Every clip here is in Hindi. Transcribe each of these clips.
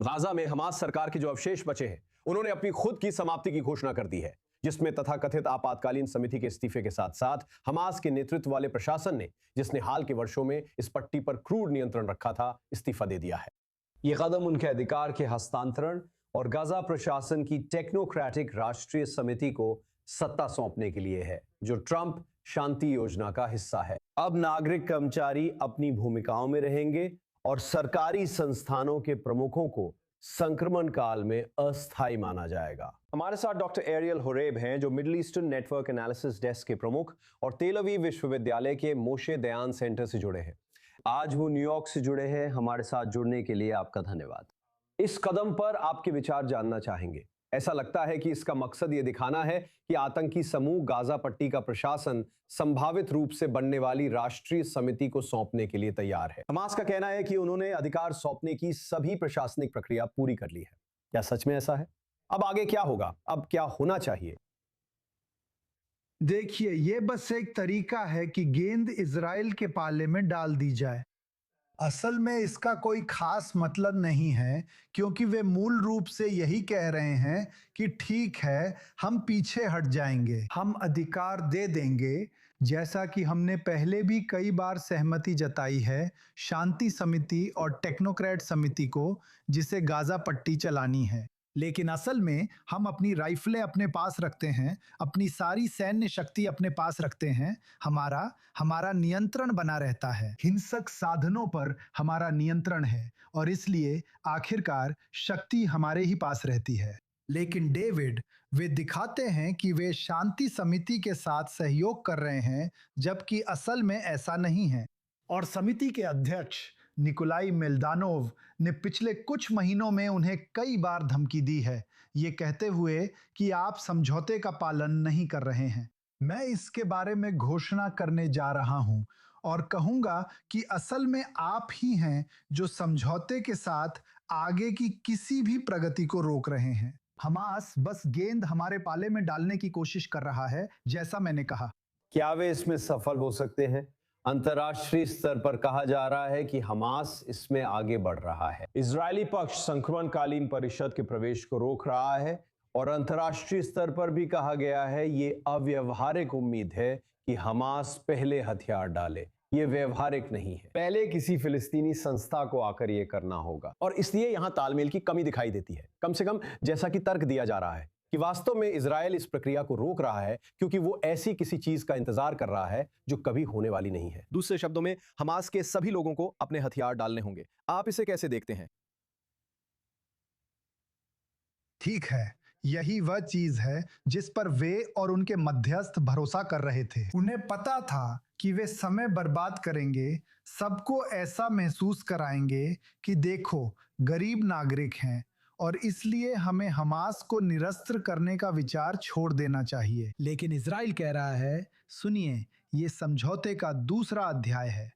गाजा में हमास सरकार के जो अवशेष बचे हैं, उन्होंने अपनी खुद की समाप्ति की घोषणा कर दी है, जिसमें तथाकथित आपातकालीन समिति के इस्तीफे के साथ साथ हमास के नेतृत्व वाले प्रशासन ने, जिसने हाल के वर्षों में इस पट्टी पर क्रूर नियंत्रण रखा था, इस्तीफा दे दिया है। यह कदम उनके अधिकार के हस्तांतरण और गाजा प्रशासन की टेक्नोक्रेटिक राष्ट्रीय समिति को सत्ता सौंपने के लिए है, जो ट्रंप शांति योजना का हिस्सा है। अब नागरिक कर्मचारी अपनी भूमिकाओं में रहेंगे और सरकारी संस्थानों के प्रमुखों को संक्रमण काल में अस्थायी माना जाएगा। हमारे साथ डॉक्टर एरियल होरेब हैं, जो middle eastern network analysis desk के प्रमुख और तेल अवीव विश्वविद्यालय के मोशे दयान सेंटर से जुड़े हैं। आज वो न्यूयॉर्क से जुड़े हैं। हमारे साथ जुड़ने के लिए आपका धन्यवाद। इस कदम पर आपके विचार जानना चाहेंगे। ऐसा लगता है कि इसका मकसद ये दिखाना है कि आतंकी समूह गाजा पट्टी का प्रशासन संभावित रूप से बनने वाली राष्ट्रीय समिति को सौंपने के लिए तैयार है। हमास का कहना है कि उन्होंने अधिकार सौंपने की सभी प्रशासनिक प्रक्रिया पूरी कर ली है। क्या सच में ऐसा है? अब आगे क्या होगा? अब क्या होना चाहिए? देखिए, ये बस एक तरीका है कि गेंद इजराइल के पाले में डाल दी जाए। असल में इसका कोई खास मतलब नहीं है, क्योंकि वे मूल रूप से यही कह रहे हैं कि ठीक है, हम पीछे हट जाएंगे, हम अधिकार दे देंगे, जैसा कि हमने पहले भी कई बार सहमति जताई है शांति समिति और टेक्नोक्रेट समिति को, जिसे गाजा पट्टी चलानी है। लेकिन असल में हम अपनी राइफलें अपने पास रखते हैं, अपनी सारी सैन्य शक्ति अपने पास रखते हैं, हमारा नियंत्रण बना रहता है, हिंसक साधनों पर हमारा नियंत्रण है और इसलिए आखिरकार शक्ति हमारे ही पास रहती है। लेकिन डेविड, वे दिखाते हैं कि वे शांति समिति के साथ सहयोग कर रहे हैं, जबकि असल में ऐसा नहीं है। और समिति के अध्यक्ष निकोलाई मेलदानोव ने पिछले कुछ महीनों में उन्हें कई बार धमकी दी है, ये कहते हुए कि आप समझौते का पालन नहीं कर रहे हैं। मैं इसके बारे में घोषणा करने जा रहा हूं और कहूंगा कि असल में आप ही हैं जो समझौते के साथ आगे की किसी भी प्रगति को रोक रहे हैं। हमास बस गेंद हमारे पाले में डालने की कोशिश कर रहा है, जैसा मैंने कहा। क्या वे इसमें सफल हो सकते हैं? अंतर्राष्ट्रीय स्तर पर कहा जा रहा है कि हमास इसमें आगे बढ़ रहा है। इजरायली पक्ष संक्रमणकालीन परिषद के प्रवेश को रोक रहा है और अंतर्राष्ट्रीय स्तर पर भी कहा गया है ये अव्यवहारिक उम्मीद है कि हमास पहले हथियार डाले। ये व्यवहारिक नहीं है। पहले किसी फिलिस्तीनी संस्था को आकर ये करना होगा और इसलिए यहां तालमेल की कमी दिखाई देती है। कम से कम जैसा कि तर्क दिया जा रहा है कि वास्तव में इजराइल इस प्रक्रिया को रोक रहा है क्योंकि वो ऐसी किसी चीज का इंतजार कर रहा है जो कभी होने वाली नहीं है। दूसरे शब्दों में, हमास के सभी लोगों को अपने हथियार डालने होंगे। आप इसे कैसे देखते हैं? ठीक है, यही वह चीज है जिस पर वे और उनके मध्यस्थ भरोसा कर रहे थे। उन्हें पता था कि वे समय बर्बाद करेंगे, सबको ऐसा महसूस कराएंगे कि देखो, गरीब नागरिक हैं और इसलिए हमें हमास को निरस्त्र करने का विचार छोड़ देना चाहिए। लेकिन इजराइल कह रहा है, सुनिए, ये समझौते का दूसरा अध्याय है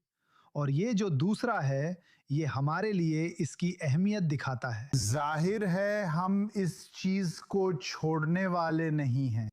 और ये जो दूसरा है, ये हमारे लिए इसकी अहमियत दिखाता है। जाहिर है हम इस चीज को छोड़ने वाले नहीं हैं,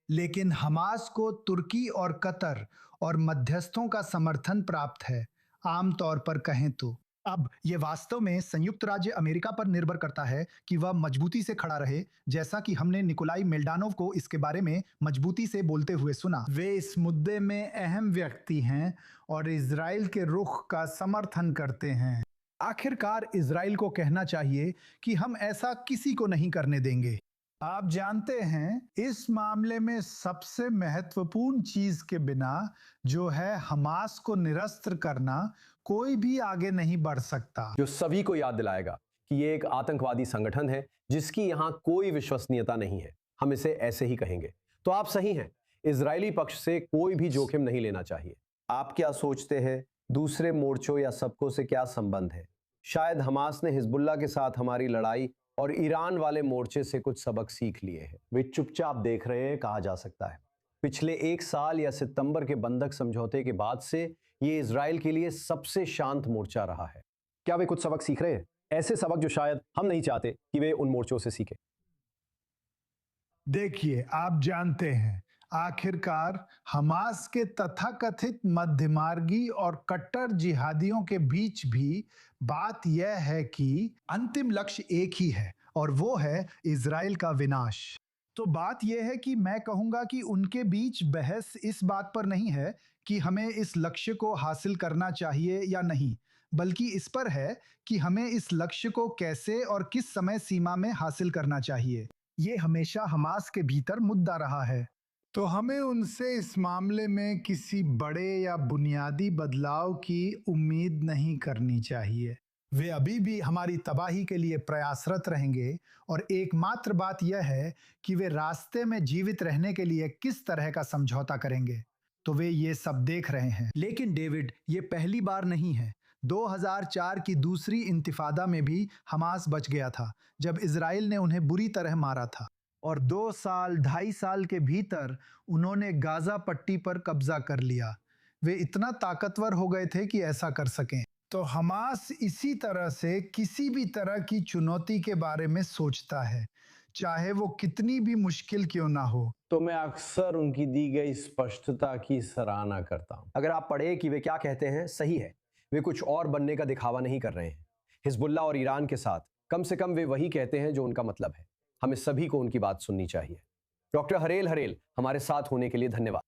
लेकिन हमास को तुर्की और कतर और मध्यस्थों का समर्थन प्राप्त है, आमतौर पर कहें तो। अब ये वास्तव में संयुक्त राज्य अमेरिका पर निर्भर करता है कि वह मजबूती से खड़ा रहे, जैसा कि हमने निकोलाई मेलडानोव को इसके बारे में मजबूती से बोलते हुए सुना। वे इस मुद्दे में अहम व्यक्ति हैं और इजराइल के रुख का समर्थन करते हैं। आखिरकार इजराइल को कहना चाहिए कि हम ऐसा किसी को नहीं करने देंगे। आप जानते हैं, इस मामले में सबसे महत्वपूर्ण चीज के बिना, जो है हमास को निरस्त्र करना, कोई भी आगे नहीं बढ़ सकता। जो सभी को याद दिलाएगा कि ये एक आतंकवादी संगठन है जिसकी यहां कोई विश्वसनीयता नहीं है। हम इसे ऐसे ही कहेंगे। तो आप सही हैं, इजरायली पक्ष से कोई भी जोखिम नहीं लेना चाहिए। आप क्या सोचते हैं? दूसरे मोर्चों या सबकों से क्या संबंध है? शायद हमास ने हिजबुल्लाह के साथ हमारी लड़ाई और ईरान वाले मोर्चे से कुछ सबक सीख लिए हैं। वे चुपचाप देख रहे हैं, कहा जा सकता है। पिछले 1 साल या सितंबर के बंधक समझौते के बाद से ये इजराइल के लिए सबसे शांत मोर्चा रहा है। क्या वे कुछ सबक सीख रहे हैं? ऐसे सबक जो शायद हम नहीं चाहते कि वे उन मोर्चों से सीखें। देखिए, आप जानते हैं, आखिरकार हमास के तथाकथित मध्यमार्गी और कट्टर जिहादियों के बीच भी बात यह है कि अंतिम लक्ष्य एक ही है और वो है इजराइल का विनाश। तो बात यह है कि मैं कहूंगा कि उनके बीच बहस इस बात पर नहीं है कि हमें इस लक्ष्य को हासिल करना चाहिए या नहीं, बल्कि इस पर है कि हमें इस लक्ष्य को कैसे और किस समय सीमा में हासिल करना चाहिए। ये हमेशा हमास के भीतर मुद्दा रहा है। तो हमें उनसे इस मामले में किसी बड़े या बुनियादी बदलाव की उम्मीद नहीं करनी चाहिए। वे अभी भी हमारी तबाही के लिए प्रयासरत रहेंगे और एकमात्र बात यह है कि वे रास्ते में जीवित रहने के लिए किस तरह का समझौता करेंगे। तो वे ये सब देख रहे हैं। लेकिन डेविड, ये पहली बार नहीं है। 2004 की दूसरी इंतिफादा में भी हमास बच गया था, जब इजराइल ने उन्हें बुरी तरह मारा था। और 2 साल 2.5 साल के भीतर उन्होंने गाजा पट्टी पर कब्जा कर लिया। वे इतना ताकतवर हो गए थे कि ऐसा कर सकें। तो हमास इसी तरह से किसी भी तरह की चुनौती के बारे में सोचता है, चाहे वो कितनी भी मुश्किल क्यों ना हो। तो मैं अक्सर उनकी दी गई स्पष्टता की सराहना करता हूं। अगर आप पढ़े कि वे क्या कहते हैं, सही है, वे कुछ और बनने का दिखावा नहीं कर रहे हैं। हिजबुल्लाह और ईरान के साथ कम से कम वे वही कहते हैं जो उनका मतलब है। हमें सभी को उनकी बात सुननी चाहिए। डॉक्टर हरेल हरेल, हमारे साथ होने के लिए धन्यवाद।